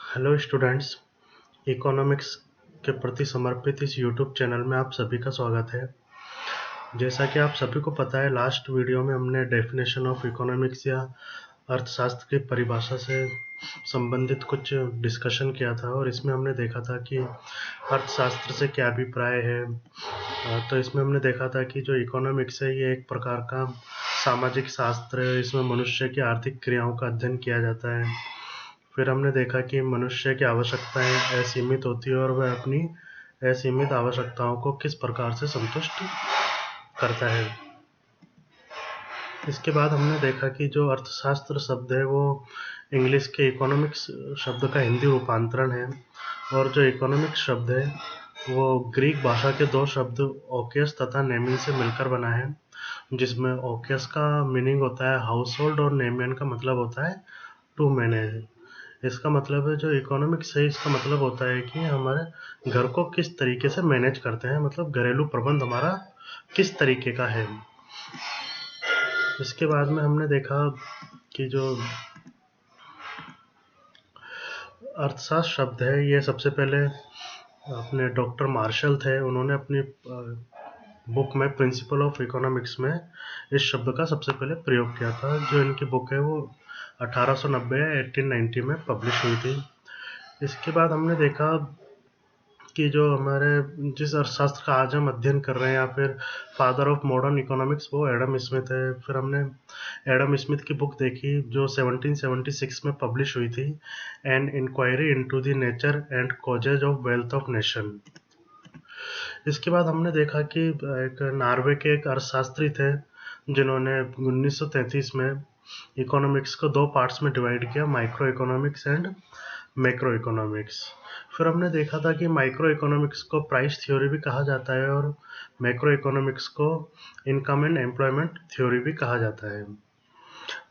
Hello students, economics के प्रति समर्पित इस यूट्यूब चैनल में आप सभी का स्वागत है। जैसा कि आप सभी को पता है, लास्ट वीडियो में हमने डेफिनेशन ऑफ इकोनॉमिक्स या अर्थशास्त्र की परिभाषा से संबंधित कुछ डिस्कशन किया था और इसमें हमने देखा था कि अर्थशास्त्र से क्या अभिप्राय है। तो इसमें हमने देखा था कि जो इकोनॉमिक्स है ये एक प्रकार का सामाजिक शास्त्र है। इसमें मनुष्य की आर्थिक क्रियाओं का अध्ययन किया जाता है। फिर हमने देखा कि मनुष्य की आवश्यकताएं असीमित होती है और वह अपनी असीमित आवश्यकताओं को किस प्रकार से संतुष्ट करता है। इसके बाद हमने देखा कि जो अर्थशास्त्र शब्द है वो इंग्लिश के इकोनॉमिक्स शब्द का हिंदी रूपांतरण है और जो इकोनॉमिक्स शब्द है वो ग्रीक भाषा के दो शब्द ओकेस तथा नेमिन से मिलकर बना है, जिसमें ओकेस का मीनिंग होता है हाउस होल्ड और नेमियन का मतलब होता है टू मैनेज। इसका मतलब है जो इकोनॉमिक्स है इसका मतलब होता है कि हमारे घर को किस तरीके से मैनेज करते हैं, मतलब घरेलू प्रबंध हमारा किस तरीके का है। इसके बाद में हमने देखा कि जो अर्थशास्त्र शब्द है ये सबसे पहले अपने डॉक्टर मार्शल थे, उन्होंने अपनी बुक में प्रिंसिपल ऑफ इकोनॉमिक्स में इस शब्द का सबसे पहले प्रयोग किया था। जो इनकी बुक है वो 1890 या 1890 में पब्लिश हुई थी। इसके बाद हमने देखा कि जो हमारे जिस अर्थशास्त्र का आज हम अध्ययन कर रहे हैं या फिर फादर ऑफ मॉडर्न इकोनॉमिक्स वो एडम स्मिथ है। फिर हमने एडम स्मिथ की बुक देखी जो 1776 में पब्लिश हुई थी, an inquiry into the nature and causes of wealth of nation. इसके बाद हमने देखा कि एक नॉर्वे के एक अर्थशास्त्री थे जिन्होंने 1933 में इकोनॉमिक्स को दो पार्ट्स में डिवाइड किया, micro economics and macro economics. फिर हमने देखा था कि माइक्रो इकोनॉमिक्स को प्राइस थ्योरी भी कहा जाता है और मैक्रो इकोनॉमिक्स को इनकम एंड एम्प्लॉयमेंट थ्योरी भी कहा जाता है।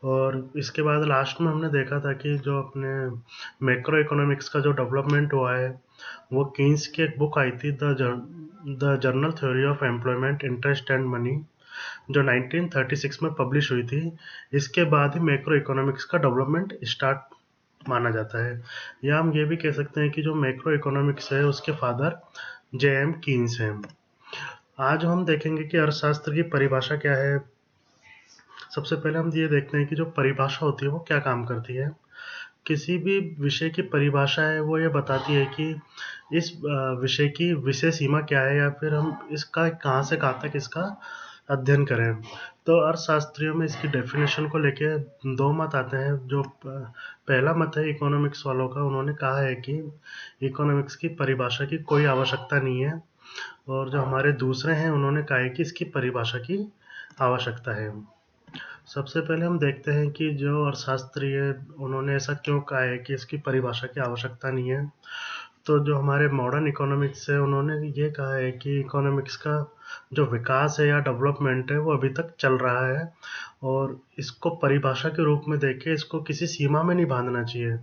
और इसके बाद लास्ट में हमने देखा था कि जो अपने मैक्रो इकोनॉमिक्स का जो डेवलपमेंट हुआ है वो कीन्स की एक बुक आई थी, the journal theory of employment interest and money, जो 1936 में पब्लिश हुई थी। इसके बाद ही मैक्रो इकोनॉमिक्स का डेवलपमेंट स्टार्ट माना जाता है। या हम ये भी कह सकते हैं कि जो मैक्रो इकोनॉमिक्स है उसके फादर जे.एम. कीन्स हैं। आज हम देखेंगे कि अर्थशास्त्र की परिभाषा क्या है। सबसे पहले हम ये देखते हैं कि जो परिभाषा होती है वो क्या काम करती है। किसी भी विषय की परिभाषा है वो ये बताती है कि इस विषय की विषय सीमा क्या है या फिर हम इसका कहाँ से कहाँ तक इसका अध्ययन करें। तो अर्थशास्त्रियों में इसकी डेफिनेशन को लेके दो मत आते हैं। जो पहला मत है इकोनॉमिक्स वालों का, उन्होंने कहा है कि इकोनॉमिक्स की परिभाषा की कोई आवश्यकता नहीं है, और जो हमारे दूसरे हैं उन्होंने कहा है कि इसकी परिभाषा की आवश्यकता है। सबसे पहले हम देखते हैं कि जो अर्थशास्त्री है उन्होंने ऐसा क्यों कहा है कि इसकी परिभाषा की आवश्यकता नहीं है। तो जो हमारे मॉडर्न इकोनॉमिक्स है उन्होंने ये कहा है कि इकोनॉमिक्स का जो विकास है या डेवलपमेंट है वो अभी तक चल रहा है और इसको परिभाषा के रूप में देखे इसको किसी सीमा में नहीं बांधना चाहिए।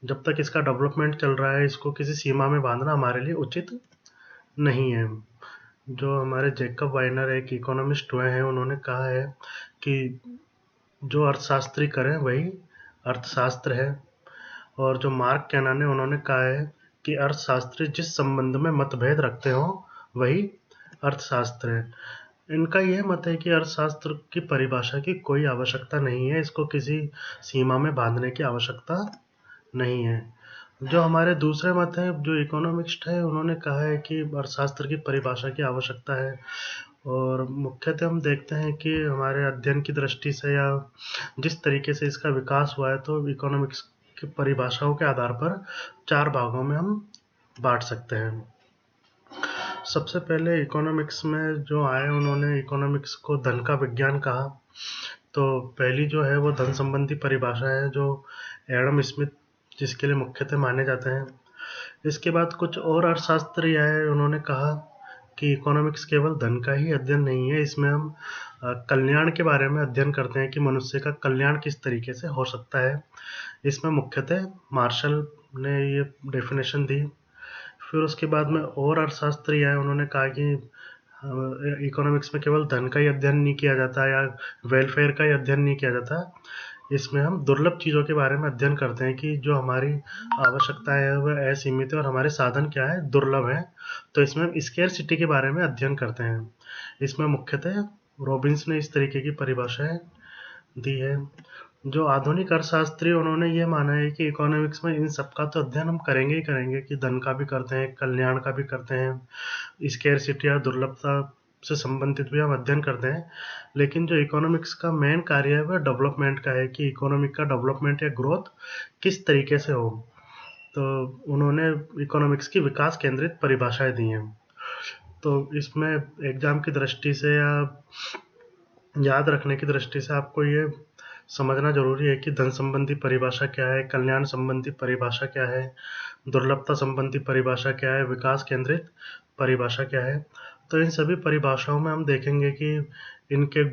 जब तक इसका डेवलपमेंट चल रहा है इसको किसी सीमा में बांधना हमारे लिए उचित नहीं है। जो हमारे जैकब वाइनर एक इकोनॉमिस्ट हुए हैं उन्होंने कहा है कि जो अर्थशास्त्री करें वही अर्थशास्त्र है, और जो मार्क कैनन है उन्होंने कहा है कि अर्थशास्त्री जिस संबंध में मतभेद रखते हो वही अर्थशास्त्र है। इनका यह मत है कि अर्थशास्त्र की परिभाषा की कोई आवश्यकता नहीं है, इसको किसी सीमा में बांधने की आवश्यकता नहीं है। जो हमारे दूसरे मत हैं जो इकोनॉमिस्ट है उन्होंने कहा है कि अर्थशास्त्र की परिभाषा की आवश्यकता है, और मुख्यतः हम देखते हैं कि हमारे अध्ययन की दृष्टि से या जिस तरीके से इसका विकास हुआ है तो इकोनॉमिक्स की परिभाषाओं के आधार पर चार भागों में हम बांट सकते हैं। सबसे पहले इकोनॉमिक्स में जो आए उन्होंने इकोनॉमिक्स को धन का विज्ञान कहा। तो पहली जो है वो धन संबंधी परिभाषा है जो एडम स्मिथ जिसके लिए मुख्यतः माने जाते हैं। इसके बाद कुछ और अर्थशास्त्री आए, उन्होंने कहा कि इकोनॉमिक्स केवल धन का ही अध्ययन नहीं है, इसमें हम कल्याण के बारे में अध्ययन करते हैं कि मनुष्य का कल्याण किस तरीके से हो सकता है। इसमें मुख्यतः मार्शल ने ये डेफिनेशन दी। फिर उसके बाद में और अर्थशास्त्री आए, उन्होंने कहा कि इकोनॉमिक्स में केवल धन का ही अध्ययन नहीं किया जाता या वेलफेयर का ही अध्ययन नहीं किया जाता, इसमें हम दुर्लभ चीज़ों के बारे में अध्ययन करते हैं कि जो हमारी आवश्यकताएं है वह असीमित है और हमारे साधन क्या है, दुर्लभ है। तो इसमें हम स्केर्सिटी के बारे में अध्ययन करते हैं। इसमें मुख्यतः रॉबिन्स ने इस तरीके की परिभाषाएं दी है। जो आधुनिक अर्थशास्त्री उन्होंने ये माना है कि इकोनॉमिक्स में इन सब का तो अध्ययन हम करेंगे ही करेंगे, कि धन का भी करते हैं, कल्याण का भी करते हैं, स्केर्सिटी या दुर्लभता से संबंधित भी हम अध्ययन करते हैं। लेकिन जो इकोनॉमिक्स का मेन कार्य है वह डेवलपमेंट का है, कि इकोनॉमिक का डेवलपमेंट या ग्रोथ किस तरीके से हो। तो उन्होंने इकोनॉमिक्स की विकास केंद्रित परिभाषाएं दी हैं। तो इसमें एग्जाम की दृष्टि से या याद रखने की दृष्टि से आपको ये समझना जरूरी है कि धन संबंधी परिभाषा क्या है, कल्याण संबंधी परिभाषा क्या है, दुर्लभता संबंधी परिभाषा क्या है, विकास केंद्रित परिभाषा क्या है। तो इन सभी परिभाषाओं में हम देखेंगे कि इनके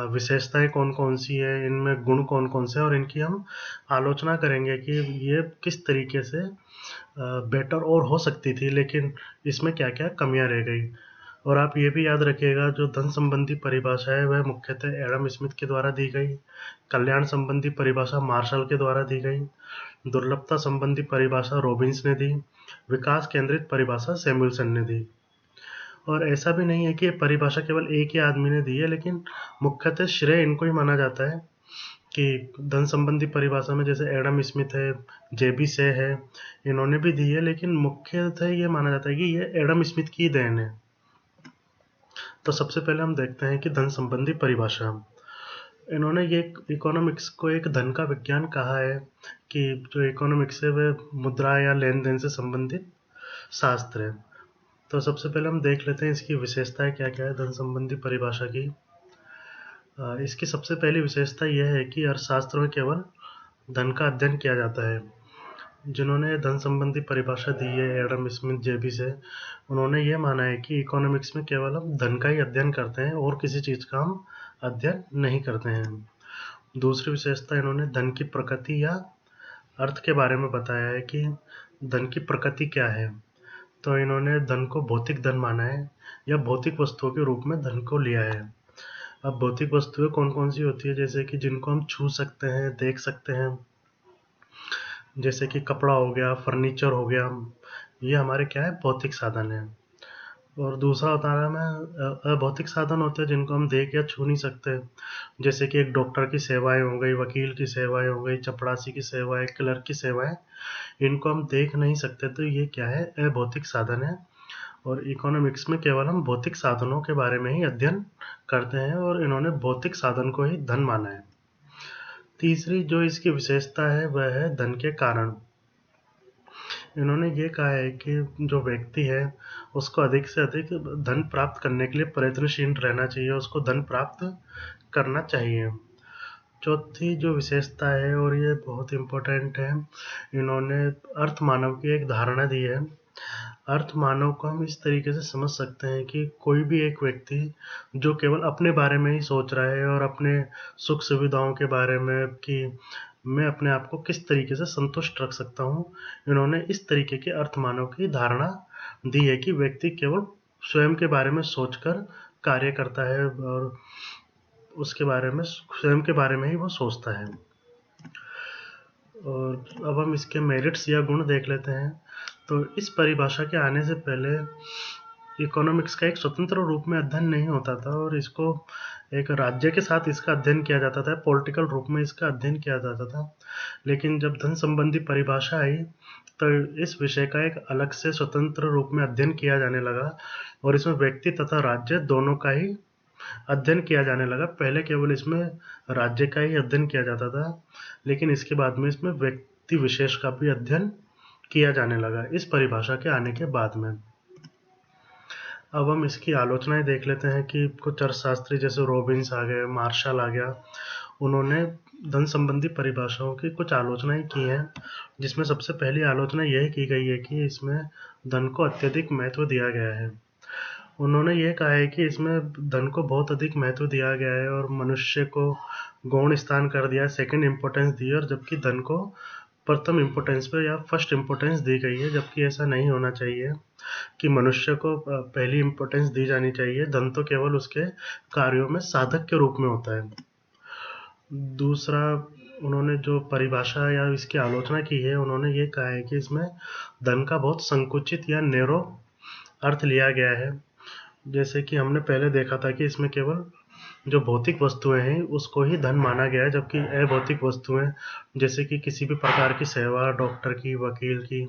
विशेषताएं कौन कौन सी है, इनमें गुण कौन कौन से हैं, और इनकी हम आलोचना करेंगे कि ये किस तरीके से बेटर और हो सकती थी, लेकिन इसमें क्या क्या कमियां रह गई। और आप ये भी याद रखिएगा, जो धन संबंधी परिभाषा है वह मुख्यतः एडम स्मिथ के द्वारा दी गई, कल्याण संबंधी परिभाषा मार्शल के द्वारा दी गई, दुर्लभता संबंधी परिभाषा रॉबिन्स ने दी, विकास केंद्रित परिभाषा सैमुअलसन ने दी। और ऐसा भी नहीं है कि ये परिभाषा केवल एक ही आदमी ने दी है, लेकिन मुख्यतः श्रेय इनको ही माना जाता है। कि धन संबंधी परिभाषा में जैसे एडम स्मिथ है, जेबी से है, इन्होंने भी दी है, लेकिन मुख्यतः ये माना जाता है कि ये एडम स्मिथ की देन है। तो सबसे पहले हम देखते हैं कि धन संबंधी परिभाषा। इन्होंने ये इकोनॉमिक्स को एक धन का विज्ञान कहा है, कि जो इकोनॉमिक्स है वह मुद्रा या लेन देन से संबंधित शास्त्र है। तो सबसे पहले हम देख लेते हैं इसकी विशेषताएं क्या क्या है धन संबंधी परिभाषा की। इसकी सबसे पहली विशेषता यह है कि अर्थशास्त्र में केवल धन का अध्ययन किया जाता है। जिन्होंने धन संबंधी परिभाषा दी है एडम स्मिथ जेबी से, उन्होंने ये माना है कि इकोनॉमिक्स में केवल हम धन का ही अध्ययन करते हैं और किसी चीज़ का हम अध्ययन नहीं करते हैं। दूसरी विशेषता, इन्होंने धन की प्रकृति या अर्थ के बारे में बताया है कि धन की प्रकृति क्या है। तो इन्होंने धन को भौतिक धन माना है, या भौतिक वस्तुओं के रूप में धन को लिया है। अब भौतिक वस्तुएं कौन कौन सी होती है, जैसे कि जिनको हम छू सकते हैं, देख सकते हैं, जैसे कि कपड़ा हो गया, फर्नीचर हो गया, ये हमारे क्या है, भौतिक साधन है। और दूसरा उदाहरण है अभौतिक साधन होते हैं जिनको हम देख या छू नहीं सकते, जैसे कि एक डॉक्टर की सेवाएं हो गई, वकील की सेवाएं हो गई, चपरासी की सेवाएं, क्लर्क की सेवाएं, इनको हम देख नहीं सकते, तो ये क्या है, अभौतिक साधन है। और इकोनॉमिक्स में केवल हम भौतिक साधनों के बारे में ही अध्ययन करते हैं, और इन्होंने भौतिक साधन को ही धन माना है। तीसरी जो इसकी विशेषता है वह है धन के कारण। इन्होंने ये कहा है कि जो व्यक्ति है उसको अधिक से अधिक धन प्राप्त करने के लिए प्रयत्नशील रहना चाहिए, उसको धन प्राप्त करना चाहिए। चौथी जो विशेषता है, और ये बहुत इम्पोर्टेंट है, इन्होंने अर्थ मानव की एक धारणा दी है। अर्थ मानव को हम इस तरीके से समझ सकते हैं कि कोई भी एक व्यक्ति जो केवल अपने बारे में ही सोच रहा है और अपने सुख सुविधाओं के बारे में, कि मैं अपने आप को किस तरीके से संतुष्ट रख सकता हूँ, इन्होंने इस तरीके के अर्थ मानव की धारणा दी है कि व्यक्ति केवल स्वयं के बारे में सोचकर कार्य करता है, और उसके बारे में, स्वयं के बारे में ही वो सोचता है। और अब हम इसके मेरिट्स या गुण देख लेते हैं। तो इस परिभाषा के आने से पहले इकोनॉमिक्स का एक स्वतंत्र रूप में अध्ययन नहीं होता था, और इसको एक राज्य के साथ इसका अध्ययन किया जाता था, पॉलिटिकल रूप में इसका अध्ययन किया जाता था। लेकिन जब धन संबंधी परिभाषा आई, तो इस विषय का एक अलग से स्वतंत्र रूप में अध्ययन किया जाने लगा, और इसमें व्यक्ति तथा राज्य दोनों का ही अध्ययन किया जाने लगा। पहले केवल इसमें राज्य का ही अध्ययन किया जाता था, लेकिन इसके बाद में इसमें व्यक्ति विशेष का भी अध्ययन किया जाने लगा इस परिभाषा के आने के बाद में। अब हम इसकी आलोचनाएं देख लेते हैं कि कुछ अर्थशास्त्री जैसे रॉबिन्स आ गए, मार्शल आ गया, उन्होंने धन संबंधी परिभाषाओं की कुछ आलोचनाएं की हैं, जिसमें सबसे पहली आलोचना यह की गई है कि इसमें धन को अत्यधिक महत्व दिया गया है। उन्होंने ये कहा है कि इसमें धन को बहुत अधिक महत्व दिया गया है और मनुष्य को गौण स्थान कर दिया, सेकंड इम्पोर्टेंस दी है, और जबकि धन को प्रथम इम्पोर्टेंस पे या फर्स्ट इम्पोर्टेंस दी गई है, जबकि ऐसा नहीं होना चाहिए कि मनुष्य को पहली इम्पोर्टेंस दी जानी चाहिए। धन तो केवल उसके कार्यों में साधक के रूप में होता है। दूसरा, उन्होंने जो परिभाषा या इसकी आलोचना की है, उन्होंने ये कहा है कि इसमें धन का बहुत संकुचित या नैरो अर्थ लिया गया है। जैसे कि हमने पहले देखा था कि इसमें केवल जो भौतिक वस्तुएं हैं उसको ही धन माना गया है, जबकि अभौतिक वस्तुएं जैसे कि किसी भी प्रकार की सेवा, डॉक्टर की, वकील की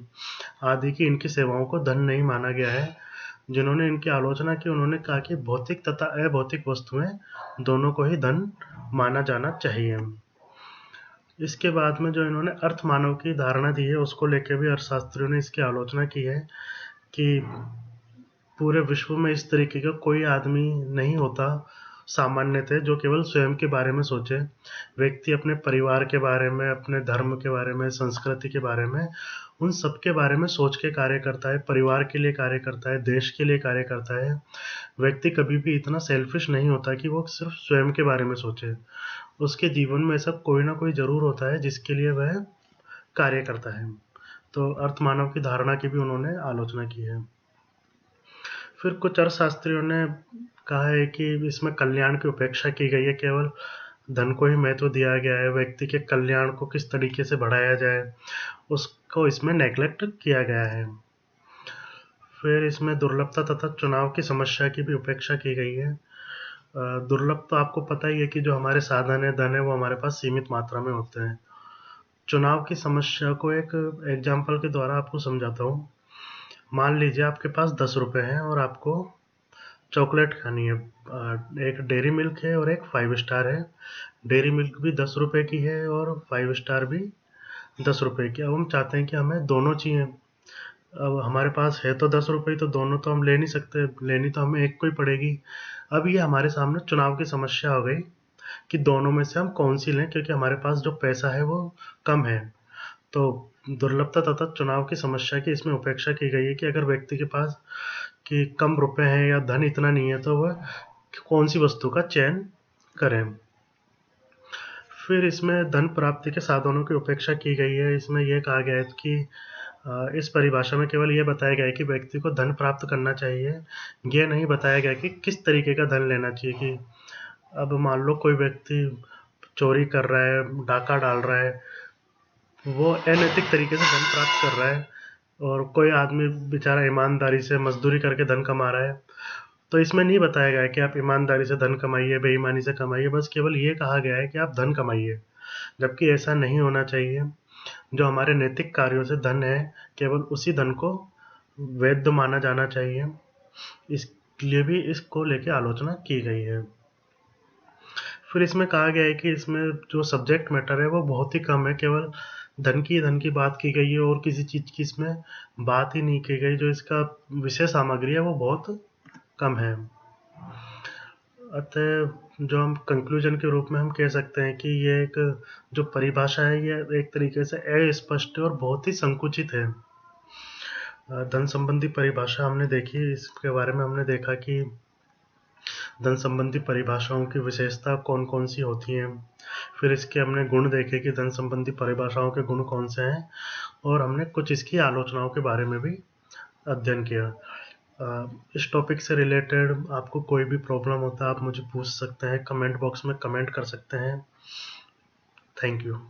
आदि की, इनकी सेवाओं को धन नहीं माना गया है। जिन्होंने इनकी आलोचना की, उन्होंने कहा कि भौतिक तथा अभौतिक वस्तुएं दोनों को ही धन माना जाना चाहिए। इसके बाद में जो इन्होंने अर्थ मानव की धारणा दी है, उसको लेकर भी अर्थशास्त्रियों ने इसकी आलोचना की है कि पूरे विश्व में इस तरीके का कोई आदमी नहीं होता सामान्यतः जो केवल स्वयं के बारे में सोचे। व्यक्ति अपने परिवार के बारे में, अपने धर्म के बारे में, संस्कृति के बारे में, उन सब के बारे में सोच के कार्य करता है, परिवार के लिए कार्य करता है, देश के लिए कार्य करता है। व्यक्ति कभी भी इतना सेल्फिश नहीं होता कि वो सिर्फ स्वयं के बारे में सोचे। उसके जीवन में ऐसा कोई ना कोई ज़रूर होता है जिसके लिए वह कार्य करता है। तो अर्थ मानव की धारणा की भी उन्होंने आलोचना की है। फिर कुछ अर्थशास्त्रियों ने कहा है कि इसमें कल्याण की उपेक्षा की गई है, केवल धन को ही महत्व दिया गया है। व्यक्ति के कल्याण को किस तरीके से बढ़ाया जाए उसको इसमें नेग्लेक्ट किया गया है। फिर इसमें दुर्लभता तथा चुनाव की समस्या की भी उपेक्षा की गई है। दुर्लभ तो आपको पता ही है कि जो हमारे साधन है, धन है, वो हमारे पास सीमित मात्रा में होते हैं। चुनाव की समस्या को एक एग्जाम्पल के द्वारा आपको समझाता हूँ। मान लीजिए आपके पास 10 रुपये हैं और आपको चॉकलेट खानी है। एक डेयरी मिल्क है और एक 5 स्टार है। डेयरी मिल्क भी 10 रुपये की है और 5 स्टार भी 10 रुपये की। अब हम चाहते हैं कि हमें दोनों चाहिए। अब हमारे पास है तो 10 रुपये, तो दोनों तो हम ले नहीं सकते, लेनी तो हमें एक को ही पड़ेगी। अब ये हमारे सामने चुनाव की समस्या हो गई कि दोनों में से हम कौन सी लें, क्योंकि हमारे पास जो पैसा है वो कम है। तो दुर्लभता तथा चुनाव की समस्या की इसमें उपेक्षा की गई है कि अगर व्यक्ति के पास कि कम रुपए हैं या धन इतना नहीं है, तो वह कौन सी वस्तु का चयन करें। फिर इसमें धन प्राप्ति के साधनों की उपेक्षा की गई है। इसमें यह कहा गया है कि इस परिभाषा में केवल ये बताया गया है कि व्यक्ति को धन प्राप्त करना चाहिए। ये नहीं बताया गया कि किस तरीके का धन लेना चाहिए। कि अब मान लो कोई व्यक्ति चोरी कर रहा है, डाका डाल रहा है, वो अनैतिक तरीके से धन प्राप्त कर रहा है, और कोई आदमी बेचारा ईमानदारी से मजदूरी करके धन कमा रहा है। तो इसमें नहीं बताया गया है कि आप ईमानदारी से धन कमाइए, बेईमानी से कमाइए, बस केवल ये कहा गया है कि आप धन कमाइए, जबकि ऐसा नहीं होना चाहिए। जो हमारे नैतिक कार्यों से धन है, केवल उसी धन को वैध माना जाना चाहिए। इसलिए भी इसको लेके आलोचना की गई है। फिर इसमें कहा गया है कि इसमें जो सब्जेक्ट मैटर है वो बहुत ही कम है, केवल धन की बात की गई है और किसी चीज़ की इसमें बात ही नहीं की गई। जो इसका विषय सामग्री है वो बहुत कम है। अतः जो हम कंक्लूजन के रूप में हम कह सकते हैं कि ये एक जो परिभाषा है, ये एक तरीके से अस्पष्ट और बहुत ही संकुचित है। धन संबंधी परिभाषा हमने देखी, इसके बारे में हमने देखा कि धन संबंधी परिभाषाओं की विशेषता कौन कौन सी होती हैं। फिर इसके हमने गुण देखे कि धन संबंधी परिभाषाओं के गुण कौन से हैं, और हमने कुछ इसकी आलोचनाओं के बारे में भी अध्ययन किया। इस टॉपिक से रिलेटेड आपको कोई भी प्रॉब्लम होता है, आप मुझे पूछ सकते हैं, कमेंट बॉक्स में कमेंट कर सकते हैं। Thank you.